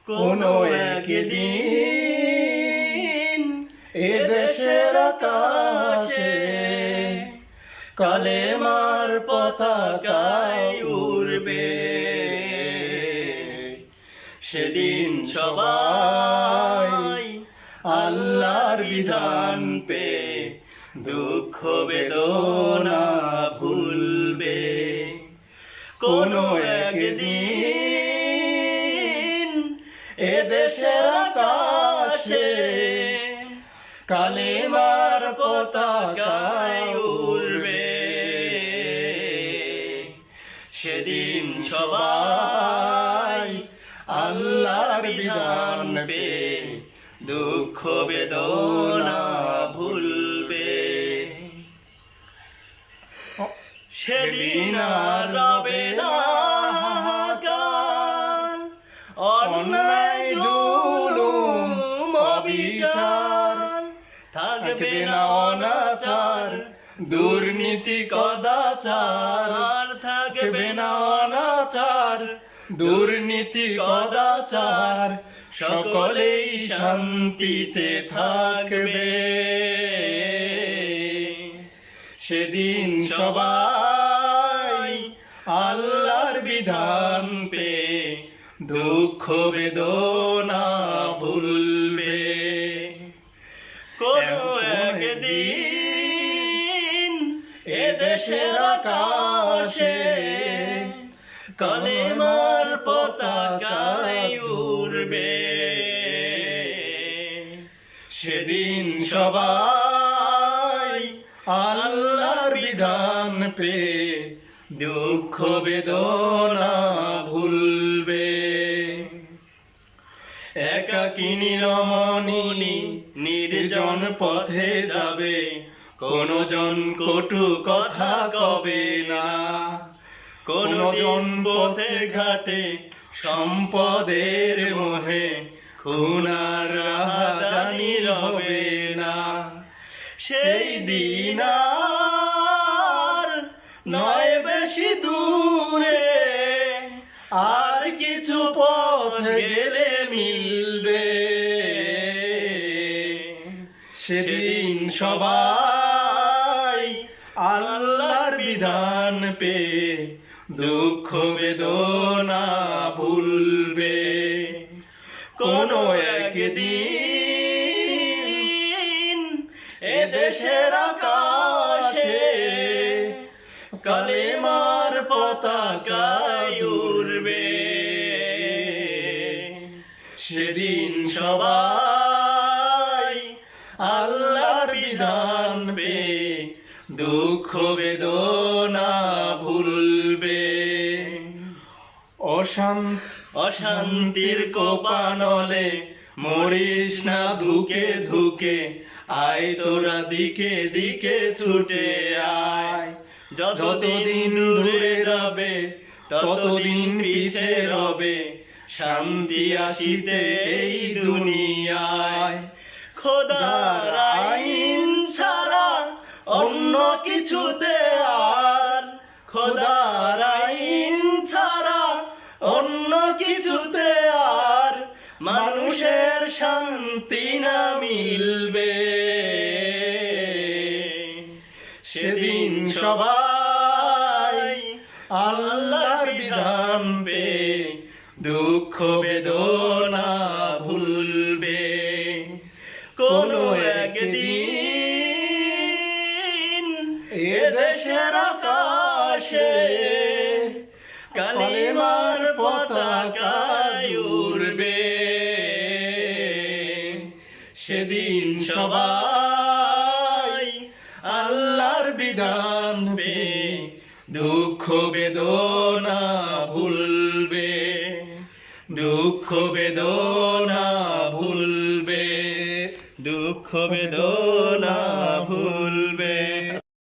কোনো একদিন এদেশের আকাশে কালেমার পতাকায় উড়বে, সেদিন সবাই আল্লাহর বিধান পেয়ে দুঃখ বেদনা ভুলবে। কোনো একদিন এদেশের আকাশে কালেমার পতাকায় উড়বে, সেদিন সবাই আল্লাহর বিধান পেয়ে দুঃখ বেদনা ভুলবে। সেদিন আর রবে না হাহাকার, অন্যায় জুলুম অবিচার, থাকবে না অনাচার দুর্নীতি কদাচার, থাকবে না অনাচার দুর্নীতি কদাচার, সকলেই শান্তিতে থাকবে। সেদিন সবাই আল্লাহর বিধান পেয়ে দুঃখ বেদনা ভুলবে। কোনো একদিন এদেশের আকাশে কালেমার পতাকায় উড়বে, সেদিন সবাই আল্লাহর বিধান পেয়ে দুঃখ বেদনা ভুলবে। একাকিনী রমণী নির্জন পথে যাবে, কোন জন কটু কথা কবে না, কোন জন পথে ঘাটে সম্পদের মোহে খুন আর রাহাজানি হবে না। সেই দিন আর নয় বেশি দূরে, আর কিছু পথ গেলে মিলবে, সেদিন সবাই আল্লাহর বিধান পেয়ে দুঃখ বেদনা ভুলবে। কোনো একদিন এদেশের আকাশে কালেমার পতাকায় উড়বে, সেদিন সবাই আল্লাহর বিধান পেয়ে দুঃখ বেদনা ভুলবে। অশান্তির কোপানলে মরিস না ধুকে ধুকে, আয় তোরা দিকে দিকে ছুটে আয়। যতদিন দূরে যাবে ততদিন পিছে রবে, শান্তি আসিতে এই দুনিয়ায়। খোদার আইন ছাড়া অন্য কিছুতে আর, খোদার আইন ছাড়া অন্য কিছুতে আর মানুষের শান্তি না মিলবে। সেদিন সবাই আল্লাহর বিধান পেয়ে দুঃখ বেদনা ভুলবে। কোনো একদিন এদেশের আকাশে কালেমার পতাকায় উড়বে, সেদিন সবাই আল্লাহর বিধান পেয়ে দুঃখ বেদনা ভুলবে, দুঃখ বেদনা ভুলবে, দুঃখ বেদনা ভুলবে।